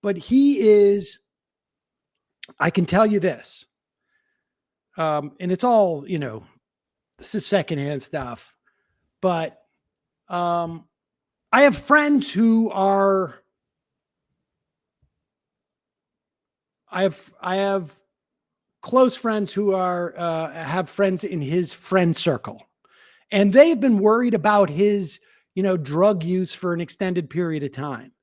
but he is, I can tell you this, and it's all, this is secondhand stuff, but I have friends who are, I have close friends who are, have friends in his friend circle, and they've been worried about his, drug use for an extended period of time.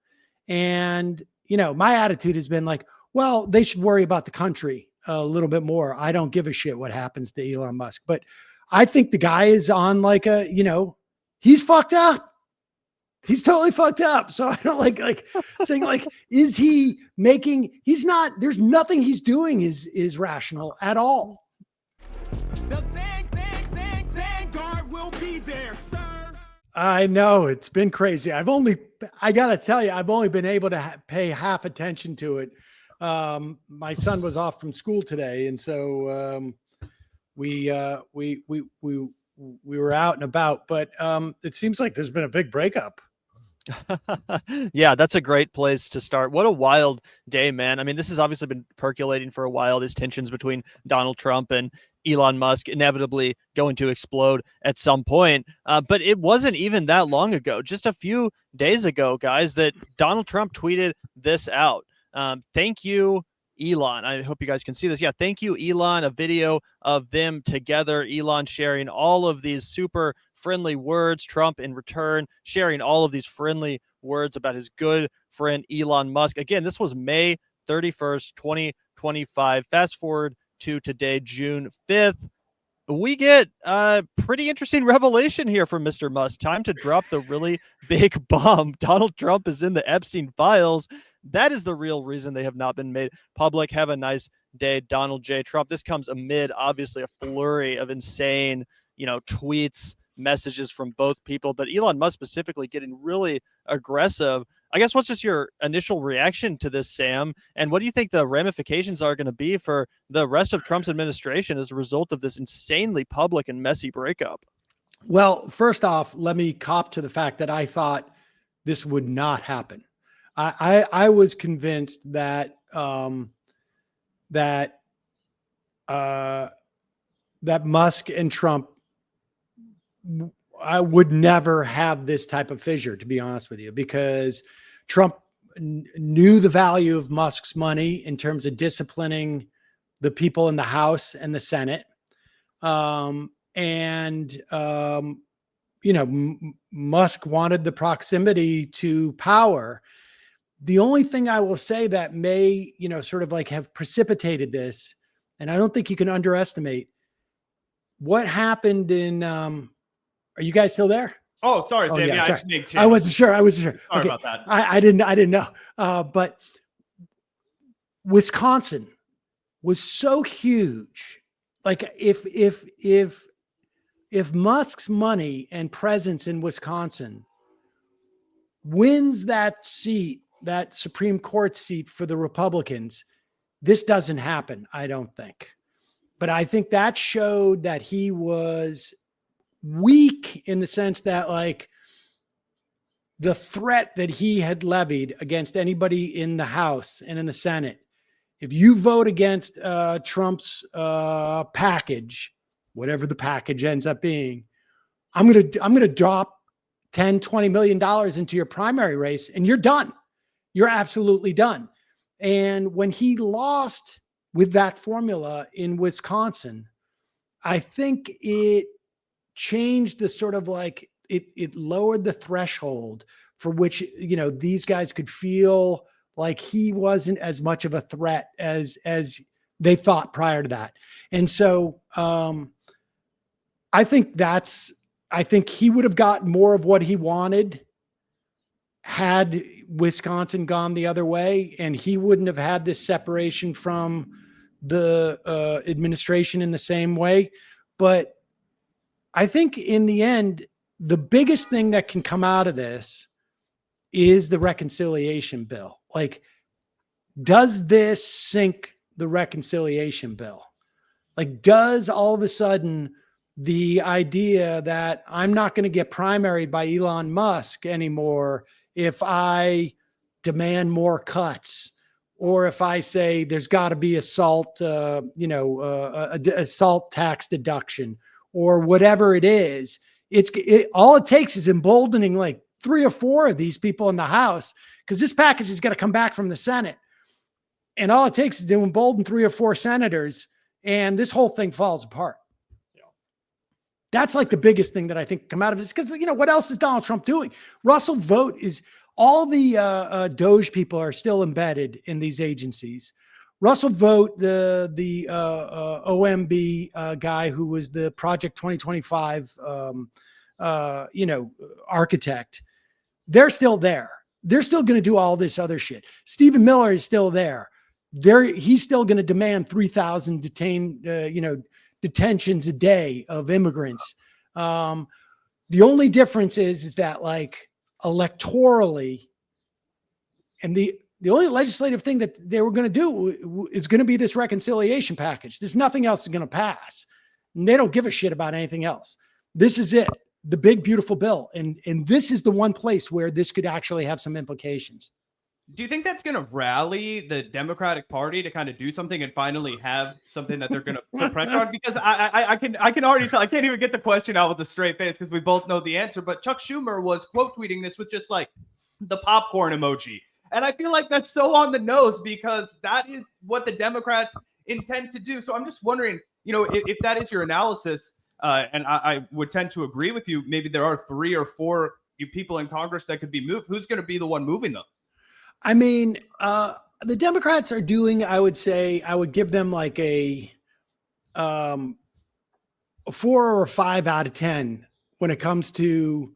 And, my attitude has been like, well, they should worry about the country a little bit more. I don't give a shit what happens to Elon Musk, but I think the guy is on like a, he's fucked up. He's totally fucked up. So I don't like saying like, is he making, he's not, there's nothing he's doing is rational at all. The vanguard will be there, sir. I know it's been crazy. I gotta tell you, I've only been able to pay half attention to it. My son was off from school today. And so, we were out and about, but, it seems like there's been a big breakup. Yeah, that's a great place to start. What a wild day, man. I mean, this has obviously been percolating for a while, these tensions between Donald Trump and Elon Musk inevitably going to explode at some point. But it wasn't even that long ago, just a few days ago, guys, that Donald Trump tweeted this out. Thank you, Elon. I hope you guys can see this. Yeah, thank you, Elon. A video of them together, Elon sharing all of these super friendly words, Trump in return sharing all of these friendly words about his good friend Elon Musk. Again, this was May 31st, 2025. Fast forward to today, June 5th. We get a pretty interesting revelation here from Mr. Musk. Time to drop the really big bomb. Donald Trump is in the Epstein files. That is the real reason they have not been made public. Have a nice day, Donald J. Trump. This comes amid, obviously, a flurry of insane, tweets, messages from both people, but Elon Musk specifically getting really aggressive. I guess what's just your initial reaction to this, Sam? And what do you think the ramifications are going to be for the rest of Trump's administration as a result of this insanely public and messy breakup? Well, first off, let me cop to the fact that I thought this would not happen. I was convinced that that Musk and Trump, I would never have this type of fissure, to be honest with you, because Trump knew the value of Musk's money in terms of disciplining the people in the House and the Senate. Musk wanted the proximity to power. The only thing I will say that may, sort of like have precipitated this, and I don't think you can underestimate what happened in, are you guys still there? Oh, sorry, Sam. Yeah, I sorry. just made I wasn't sure. Sorry okay. about that. I didn't know. But Wisconsin was so huge. Like if Musk's money and presence in Wisconsin wins that seat, that Supreme Court seat for the Republicans, this doesn't happen, I don't think. But I think that showed that he was weak in the sense that, like, the threat that he had levied against anybody in the House and in the Senate, if you vote against Trump's package, whatever the package ends up being, I'm going to drop $10-20 million into your primary race and you're done. You're absolutely done. And when he lost with that formula in Wisconsin, I think it changed the sort of like, it lowered the threshold for which, these guys could feel like he wasn't as much of a threat as they thought prior to that. And so I think he would have gotten more of what he wanted had Wisconsin gone the other way, and he wouldn't have had this separation from the administration in the same way. But I think in the end, the biggest thing that can come out of this is the reconciliation bill. Like, does this sink the reconciliation bill? Like, does all of a sudden the idea that I'm not going to get primaried by Elon Musk anymore if I demand more cuts, or if I say there's got to be a salt tax deduction, or whatever it is, all it takes is emboldening like 3 or 4 of these people in the House, because this package is going to come back from the Senate. And all it takes is to embolden 3 or 4 senators, and this whole thing falls apart. That's like the biggest thing that I think come out of this, because, what else is Donald Trump doing? Russell Vogt is, all the Doge people are still embedded in these agencies. Russell Vogt, the OMB guy who was the Project 2025, architect, they're still there. They're still going to do all this other shit. Stephen Miller is still there. He's still going to demand 3,000 detentions a day of immigrants. The only difference is that, like, electorally, and the only legislative thing that they were going to do is going to be this reconciliation package. There's nothing else going to pass. And they don't give a shit about anything else. This is it, the big, beautiful bill. And this is the one place where this could actually have some implications. Do you think that's going to rally the Democratic Party to kind of do something and finally have something that they're going to put pressure on? Because I can already tell, I can't even get the question out with a straight face because we both know the answer. But Chuck Schumer was quote tweeting this with just like the popcorn emoji. And I feel like that's so on the nose because that is what the Democrats intend to do. So I'm just wondering, if that is your analysis, and I would tend to agree with you, maybe there are 3 or 4 people in Congress that could be moved. Who's going to be the one moving them? I mean, the Democrats are doing, I would say, I would give them like a 4 or 5 out of 10 when it comes to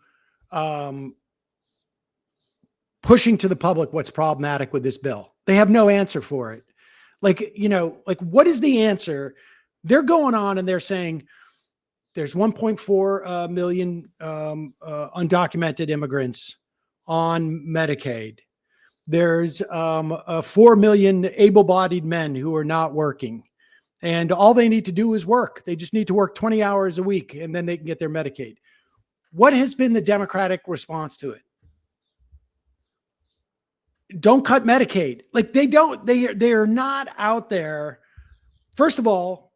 pushing to the public what's problematic with this bill. They have no answer for it. Like, what is the answer? They're going on and they're saying there's 1.4 million undocumented immigrants on Medicaid. There's 4 million able-bodied men who are not working, and all they need to do is work. They just need to work 20 hours a week, and then they can get their Medicaid. What has been the Democratic response to it? Don't cut Medicaid. Like, they are not out there. First of all,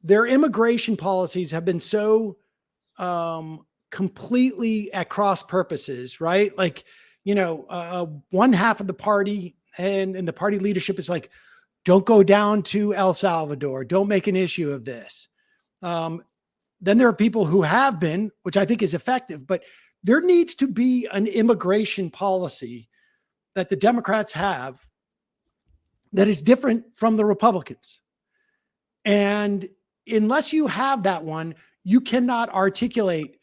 their immigration policies have been so completely at cross purposes, right? Like, one half of the party and the party leadership is like, don't go down to El Salvador. Don't make an issue of this. Then there are people who have been, which I think is effective, but there needs to be an immigration policy that the Democrats have that is different from the Republicans. And unless you have that one, you cannot articulate.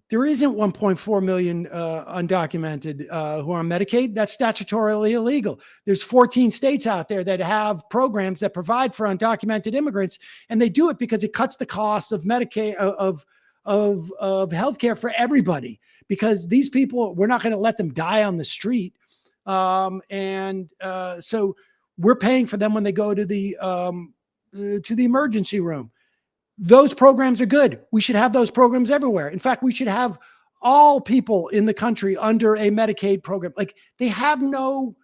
There isn't 1.4 million undocumented who are on Medicaid. That's statutorily illegal. There's 14 states out there that have programs that provide for undocumented immigrants, and they do it because it cuts the cost of Medicaid, of healthcare for everybody. Because these people, we're not going to let them die on the street, so we're paying for them when they go to the emergency room. Those programs are good. We should have those programs everywhere. In fact, we should have all people in the country under a Medicaid program. Like, they have no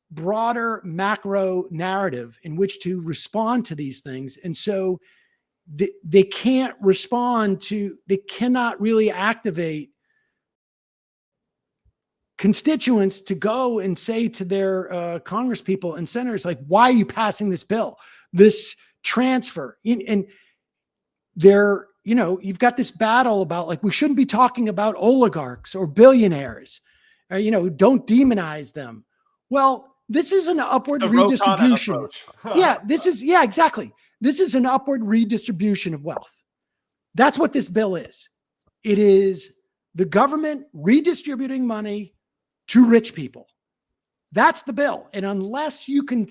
broader macro narrative in which to respond to these things. And so they can't they cannot really activate constituents to go and say to their congresspeople and senators, like, why are you passing this bill, this transfer? And they're, you've got this battle about, like, we shouldn't be talking about oligarchs or billionaires, or, don't demonize them. Well, this is an upward redistribution. Exactly. This is an upward redistribution of wealth. That's what this bill is. It is the government redistributing money to rich people. That's the bill. And unless you can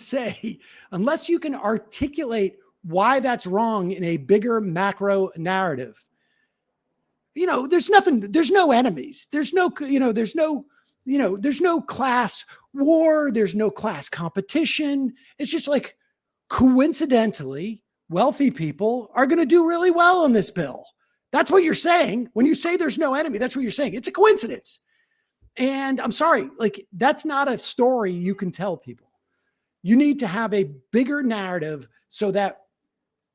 articulate why that's wrong in a bigger macro narrative, there's no enemies. There's no class war. There's no class competition. It's just like, coincidentally, wealthy people are going to do really well on this bill. That's what you're saying. When you say there's no enemy, that's what you're saying. It's a coincidence. And I'm sorry, like that's not a story you can tell people. You need to have a bigger narrative so that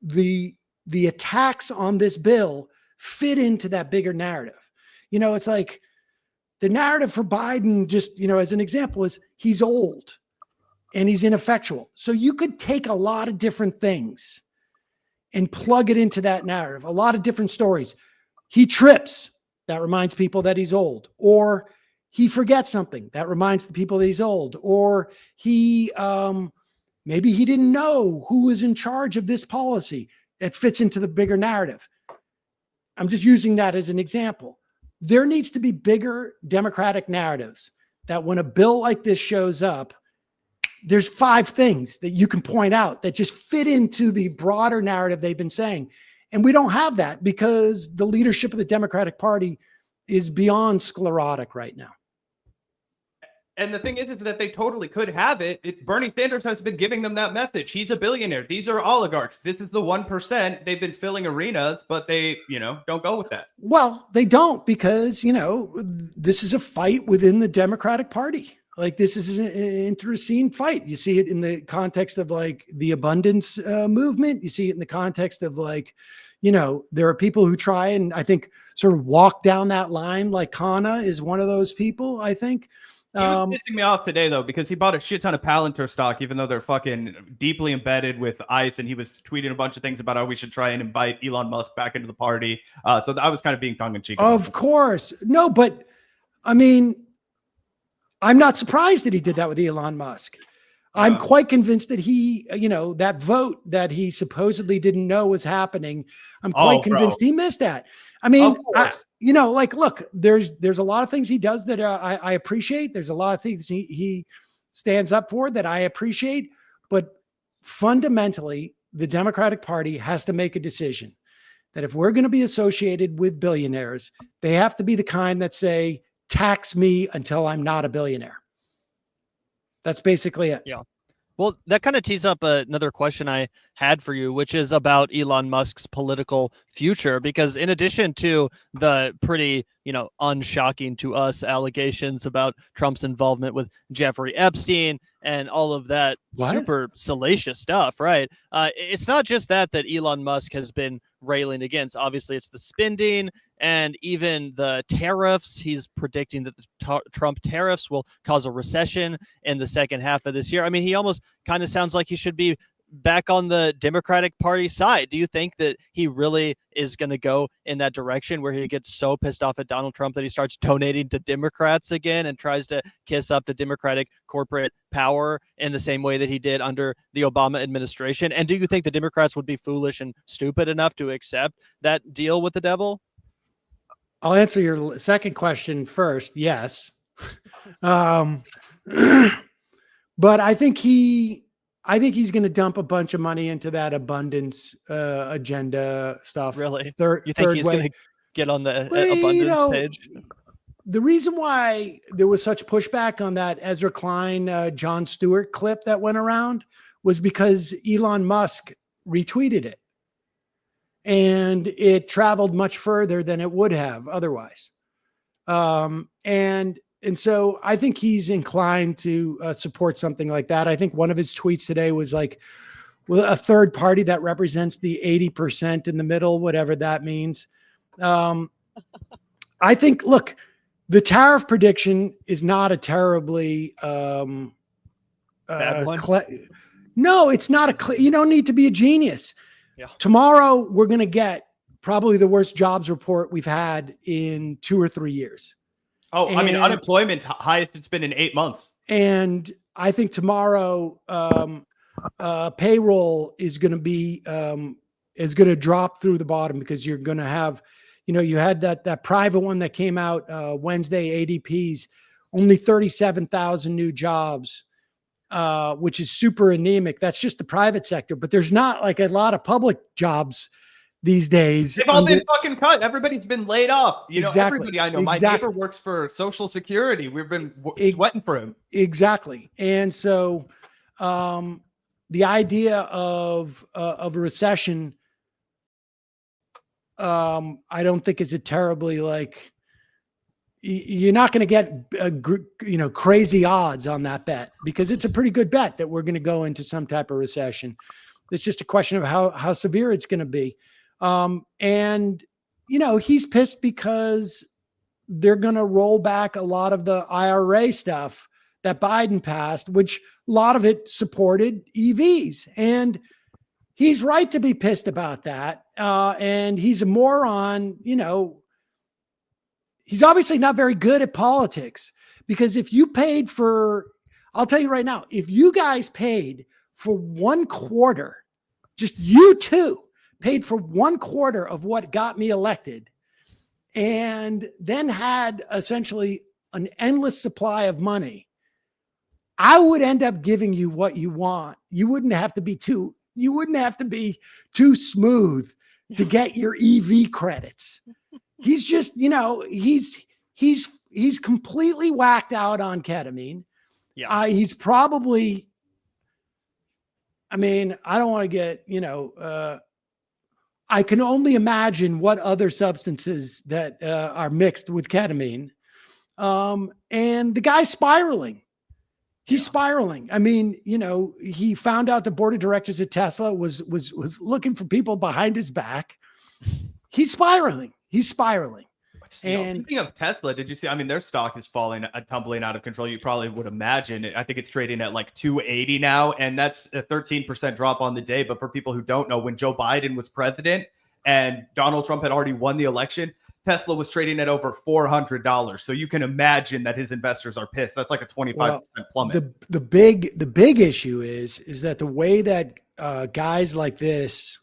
the attacks on this bill fit into that bigger narrative. You know, it's like the narrative for Biden, just, you know, as an example, is he's old and he's ineffectual. So you could take a lot of different things and plug it into that narrative, a lot of different stories. He trips. That reminds people that he's old. Or he forgets something. That reminds the people that he's old. Or he, maybe he didn't know who was in charge of this policy. It fits into the bigger narrative. I'm just using that as an example. There needs to be bigger Democratic narratives that when a bill like this shows up, there's 5 things that you can point out that just fit into the broader narrative they've been saying. And we don't have that because the leadership of the Democratic Party is beyond sclerotic right now. And the thing is that they totally could have it. Bernie Sanders has been giving them that message. He's a billionaire. These are oligarchs. This is the 1%. They've been filling arenas, but they, you know, don't go with that. Well, they don't because, you know, this is a fight within the Democratic Party. Like this is an internecine fight. You see it in the context of like the abundance movement. You see it in the context of like, you know, there are people who try and I think sort of walk down that line. Like Kana is one of those people, I think. He was pissing me off today, though, because he bought a shit ton of Palantir stock, even though they're fucking deeply embedded with ICE. And he was tweeting a bunch of things about how we should try and invite Elon Musk back into the party. So I was kind of being tongue in cheek. Of course. No, but I mean, I'm not surprised that he did that with Elon Musk. I'm quite convinced that he, you know, that vote that he supposedly didn't know was happening. I'm quite convinced he missed that. I mean, you know, like, look, there's a lot of things he does that I appreciate. There's a lot of things he stands up for that I appreciate. But fundamentally, the Democratic Party has to make a decision that if we're going to be associated with billionaires, they have to be the kind that say, tax me until I'm not a billionaire. That's basically it. Yeah. Well, that kind of tees up another question I had for you, which is about Elon Musk's political future, because in addition to the pretty, you know, unshocking to us allegations about Trump's involvement with Jeffrey Epstein and all of that super salacious stuff, right? It's not just that Elon Musk has been railing against. Obviously, it's the spending and even the tariffs. He's predicting that the Trump tariffs will cause a recession in the second half of this year. I mean, he almost kind of sounds like he should be back on the Democratic Party side. Do you think that he really is going to go in that direction where he gets so pissed off at Donald Trump that he starts donating to Democrats again and tries to kiss up to Democratic corporate power in the same way that he did under the Obama administration? And do you think the Democrats would be foolish and stupid enough to accept that deal with the devil? I'll answer your second question first. Yes. But I think he's going to dump a bunch of money into that abundance agenda stuff. Really? You think he's going to get on the abundance page? The reason why there was such pushback on that Ezra Klein, Jon Stewart clip that went around was because Elon Musk retweeted it. And it traveled much further than it would have otherwise. And so I think he's inclined to support something like that. I think one of his tweets today was like, well, a third party that represents the 80% in the middle, whatever that means. I think, look, the tariff prediction is not a terribly bad one. No, it's not you don't need to be a genius. Yeah. Tomorrow, we're going to get probably the worst jobs report we've had in 2 or 3 years. Oh, I mean, unemployment's highest it's been in 8 months. And I think tomorrow, payroll is going to be drop through the bottom because you're going to have, you know, you had that private one that came out Wednesday, ADP's only 37,000 new jobs. Which is super anemic. That's just the private sector, but there's not like a lot of public jobs these days. They've all been fucking cut. Everybody's been laid off. You know, everybody I know. My neighbor works for Social Security. We've been sweating for him. Exactly. And so the idea of a recession, I don't think is a terribly like you're not going to get crazy odds on that bet, because it's a pretty good bet that we're going to go into some type of recession. It's just a question of how severe it's going to be. And he's pissed because they're going to roll back a lot of the IRA stuff that Biden passed, which a lot of it supported EVs. And he's right to be pissed about that. And he's a moron. He's obviously not very good at politics, because if you paid for, I'll tell you right now, if you guys paid for 1/4, just you two paid for 1/4 of what got me elected, and then had essentially an endless supply of money, I would end up giving you what you want. You wouldn't have to be too smooth to get your EV credits. He's just, he's completely whacked out on ketamine. Yeah. He's probably, I don't want to get, I can only imagine what other substances that are mixed with ketamine. And the guy's spiraling. He's spiraling. He found out the board of directors at Tesla was looking for people behind his back. He's spiraling. And speaking of Tesla, did you see? Their stock is tumbling out of control. You probably would imagine. I think it's trading at like 280 now, and that's a 13% drop on the day. But for people who don't know, when Joe Biden was president and Donald Trump had already won the election, Tesla was trading at over $400. So you can imagine that his investors are pissed. That's like a 25% plummet. The big issue is that the way that guys like this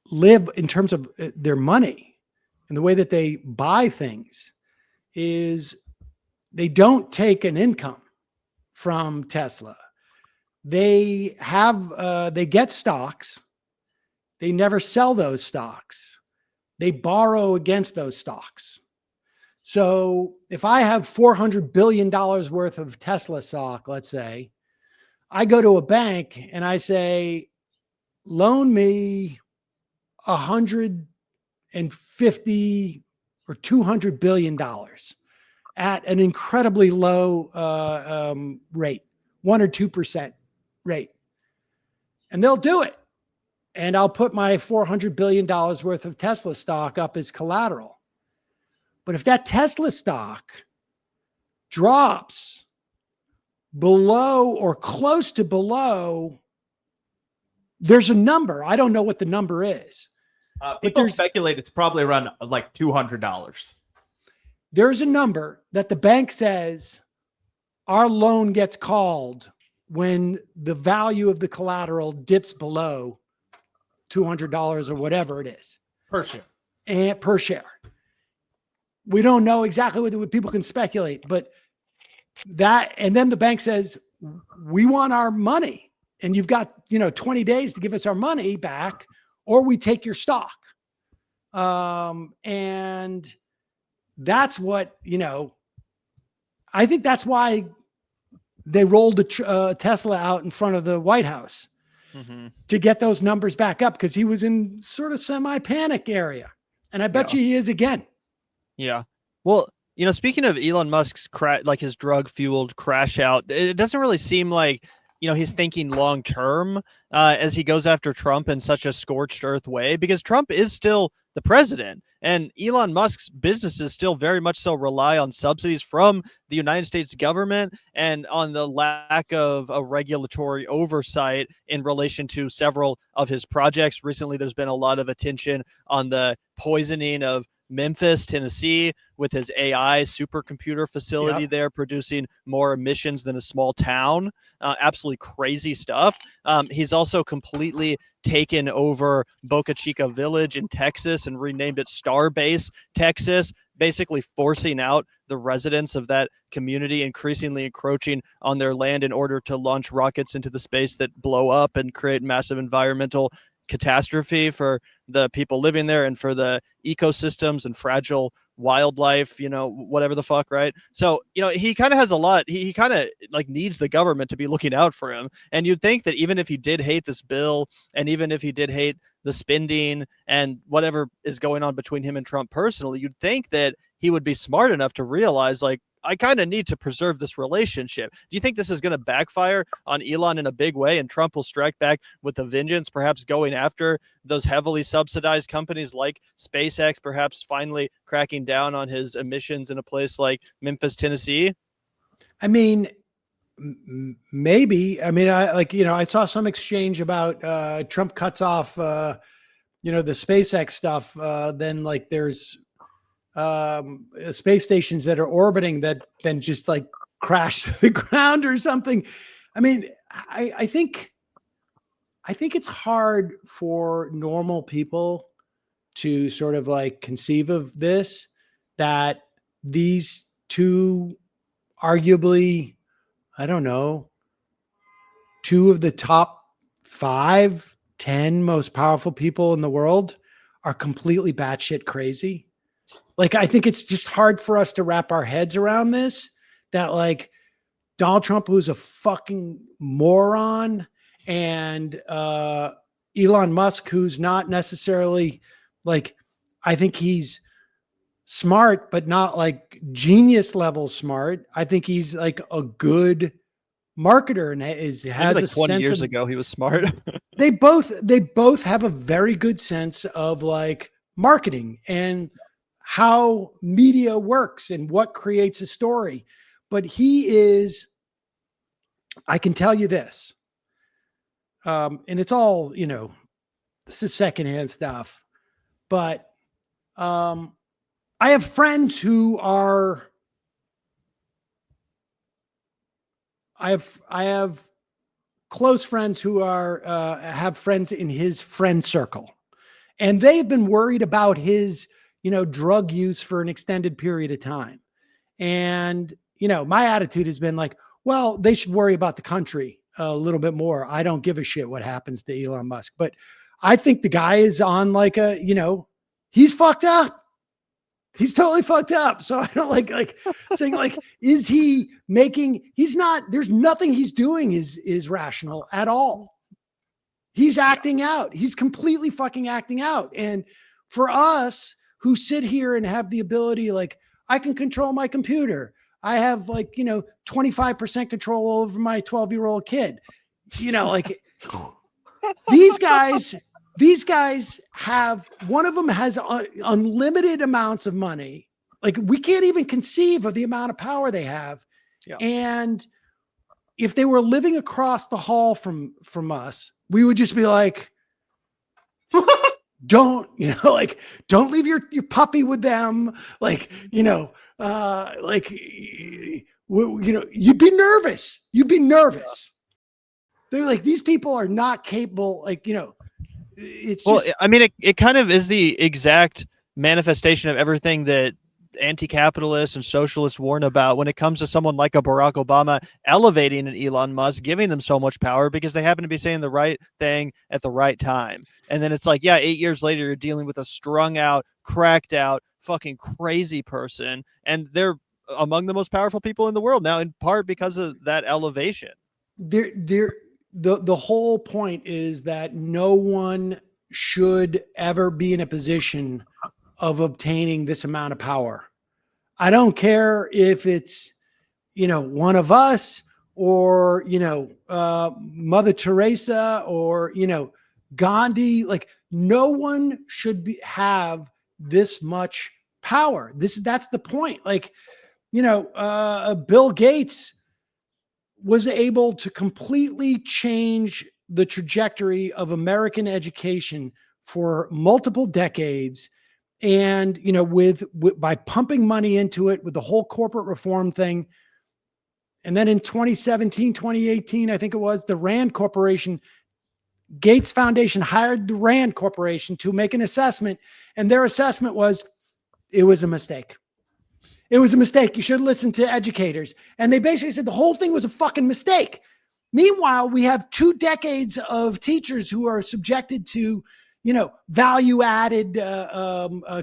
live in terms of their money and the way that they buy things is they don't take an income from Tesla. They get stocks. They never sell those stocks. They borrow against those stocks. So if I have $400 billion worth of Tesla stock, let's say, I go to a bank and I say, loan me 150 or $200 billion at an incredibly low rate, 1 or 2% rate. And they'll do it. And I'll put my $400 billion worth of Tesla stock up as collateral. But if that Tesla stock drops below or close to below, there's a number. I don't know what the number is. People speculate it's probably around like $200. There's a number that the bank says our loan gets called when the value of the collateral dips below $200 or whatever it is Per share. And per share. We don't know exactly what people can speculate, but that, and then the bank says, we want our money and you've got, 20 days to give us our money back or we take your stock. And that's what, I think that's why they rolled the Tesla out in front of the White House to get those numbers back up, because he was in sort of semi-panic area. And I bet you he is again. Yeah. Well, speaking of Elon Musk's his drug fueled crash out, it doesn't really seem like, he's thinking long term as he goes after Trump in such a scorched earth way, because Trump is still the president and Elon Musk's businesses still very much so rely on subsidies from the United States government and on the lack of a regulatory oversight in relation to several of his projects. Recently, there's been a lot of attention on the poisoning of Memphis, Tennessee, with his AI supercomputer facility there producing more emissions than a small town. Absolutely crazy stuff. He's also completely taken over Boca Chica Village in Texas and renamed it Starbase, Texas, basically forcing out the residents of that community, increasingly encroaching on their land in order to launch rockets into the space that blow up and create massive environmental catastrophe for the people living there and for the ecosystems and fragile wildlife, whatever the fuck, right? So, he kind of has a lot. He kind of like needs the government to be looking out for him. And you'd think that even if he did hate this bill, and even if he did hate the spending and whatever is going on between him and Trump personally, you'd think that he would be smart enough to realize, like, I kind of need to preserve this relationship. Do you think this is going to backfire on Elon in a big way, and Trump will strike back with a vengeance, perhaps going after those heavily subsidized companies like SpaceX, perhaps finally cracking down on his emissions in a place like Memphis, Tennessee? I mean, maybe. I mean, I saw some exchange about Trump cuts off, the SpaceX stuff. Then like there's space stations that are orbiting that then just like crash to the ground or something. I mean, I think it's hard for normal people to sort of like conceive of this, that these two arguably, I don't know, two of the top 5, 10 most powerful people in the world are completely batshit crazy. Like, I think it's just hard for us to wrap our heads around this, that like Donald Trump, who's a fucking moron, and Elon Musk, who's not necessarily like, I think he's smart, but not like genius level smart. I think he's like a good marketer and has like a 20 sense years of, ago, he was smart. they both have a very good sense of like marketing and how media works and what creates a story. But I can tell you this, and it's all, this is secondhand stuff, but I have friends who are, I have close friends who are, have friends in his friend circle, and they've been worried about his, drug use for an extended period of time. And, my attitude has been like, well, they should worry about the country a little bit more. I don't give a shit what happens to Elon Musk, but I think the guy is on like a, he's fucked up. He's totally fucked up. So I don't like saying like, is he making, he's not, there's nothing he's doing is rational at all. He's acting out. He's completely fucking acting out. And for us who sit here and have the ability, like, I can control my computer. I have like, 25% control over my 12-year-old kid, like these guys have, one of them has unlimited amounts of money. Like, we can't even conceive of the amount of power they have. Yeah. And if they were living across the hall from us, we would just be like, don't leave your puppy with them. Like, you'd be nervous. They're like, these people are not capable. Like, it's Well, just, I mean, it kind of is the exact manifestation of everything that anti-capitalists and socialists warn about when it comes to someone like a Barack Obama elevating an Elon Musk, giving them so much power because they happen to be saying the right thing at the right time. And then it's like, yeah, 8 years later, you're dealing with a strung out, cracked out, fucking crazy person. And they're among the most powerful people in the world now, in part because of that elevation. the whole point is that no one should ever be in a position of obtaining this amount of power. I don't care if it's, one of us or, Mother Teresa or, Gandhi. Like, no one should have this much power. That's the point. Like, Bill Gates was able to completely change the trajectory of American education for multiple decades. And, by pumping money into it with the whole corporate reform thing. And then in 2017, 2018, I think it was, the Rand Corporation, Gates Foundation hired the Rand Corporation to make an assessment. And their assessment was, it was a mistake. It was a mistake. You should listen to educators. And they basically said the whole thing was a fucking mistake. Meanwhile, we have 2 decades of teachers who are subjected to, value added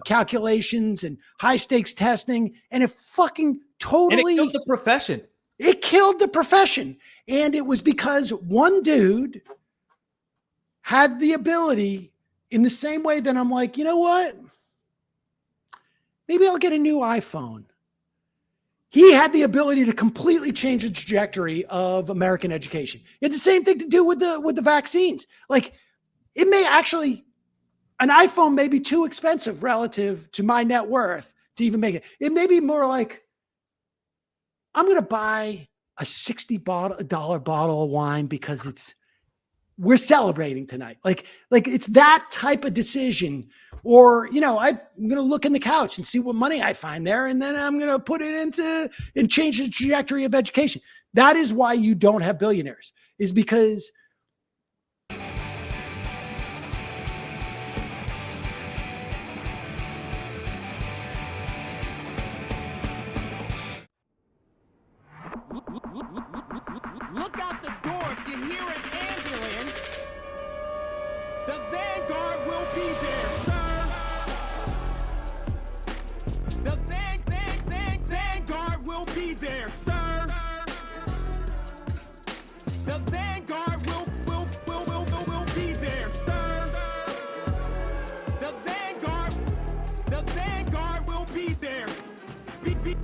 calculations and high stakes testing. And it fucking totally And it killed the profession. It killed the profession. And it was because one dude had the ability, in the same way that I'm like, you know what? Maybe I'll get a new iPhone. He had the ability to completely change the trajectory of American education. It had the same thing to do with the vaccines. Like, it may actually, an iPhone may be too expensive relative to my net worth to even make it. It may be more like, I'm going to buy a $60 bottle of wine because we're celebrating tonight. Like it's that type of decision. Or, I'm going to look in the couch and see what money I find there. And then I'm going to put it and change the trajectory of education. That is why you don't have billionaires, is because Look out the door if you hear an ambulance. The Vanguard will be there, sir. The Vanguard will be there, sir. The Vanguard will be there, sir. The Vanguard will be there. Be there.